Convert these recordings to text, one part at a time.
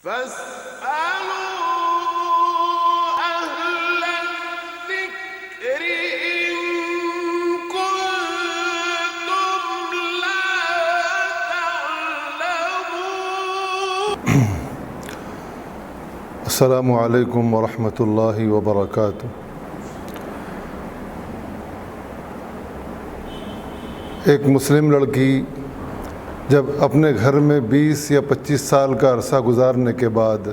فاسألوا أهل الذكر إن كنتم لا تعلمون. السلام علیکم ورحمۃ اللہ وبرکاتہ۔ ایک مسلم لڑکی جب اپنے گھر میں 20 یا 25 سال کا عرصہ گزارنے کے بعد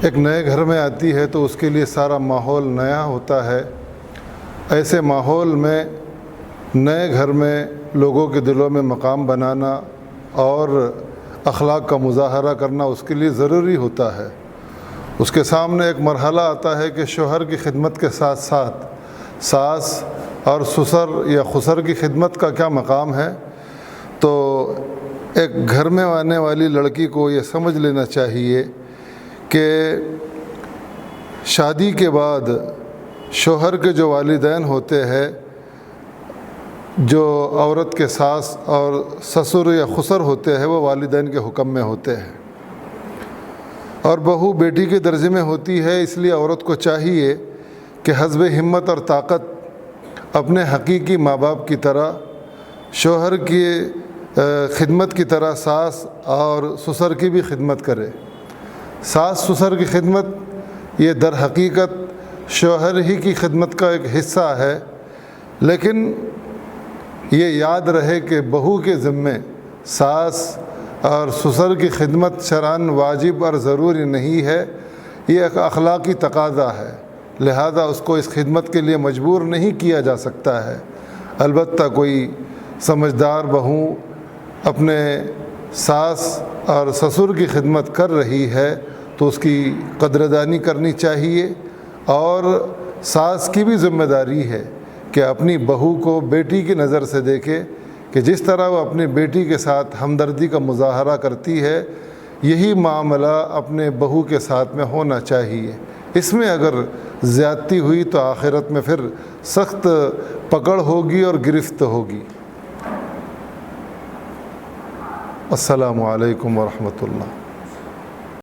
ایک نئے گھر میں آتی ہے تو اس کے لیے سارا ماحول نیا ہوتا ہے۔ ایسے ماحول میں نئے گھر میں لوگوں کے دلوں میں مقام بنانا اور اخلاق کا مظاہرہ کرنا اس کے لیے ضروری ہوتا ہے۔ اس کے سامنے ایک مرحلہ آتا ہے کہ شوہر کی خدمت کے ساتھ ساتھ ساس اور سسر یا خسر کی خدمت کا کیا مقام ہے۔ تو ایک گھر میں آنے والی لڑکی کو یہ سمجھ لینا چاہیے کہ شادی کے بعد شوہر کے جو والدین ہوتے ہیں، جو عورت کے ساس اور سسر یا خسر ہوتے ہیں، وہ والدین کے حکم میں ہوتے ہیں، اور بہو بیٹی کے درجے میں ہوتی ہے۔ اس لیے عورت کو چاہیے کہ حسب ہمت اور طاقت اپنے حقیقی ماں باپ کی طرح شوہر کی خدمت کی طرح ساس اور سسر کی بھی خدمت کرے۔ ساس سسر کی خدمت یہ در حقیقت شوہر ہی کی خدمت کا ایک حصہ ہے، لیکن یہ یاد رہے کہ بہو کے ذمے ساس اور سسر کی خدمت شرعاً واجب اور ضروری نہیں ہے، یہ ایک اخلاقی تقاضا ہے، لہذا اس کو اس خدمت کے لیے مجبور نہیں کیا جا سکتا ہے۔ البتہ کوئی سمجھدار بہو اپنے ساس اور سسر کی خدمت کر رہی ہے تو اس کی قدردانی کرنی چاہیے، اور ساس کی بھی ذمہ داری ہے کہ اپنی بہو کو بیٹی کی نظر سے دیکھے کہ جس طرح وہ اپنی بیٹی کے ساتھ ہمدردی کا مظاہرہ کرتی ہے، یہی معاملہ اپنے بہو کے ساتھ میں ہونا چاہیے۔ اس میں اگر زیادتی ہوئی تو آخرت میں پھر سخت پکڑ ہوگی اور گرفت ہوگی۔ السلام علیکم ورحمۃ اللہ۔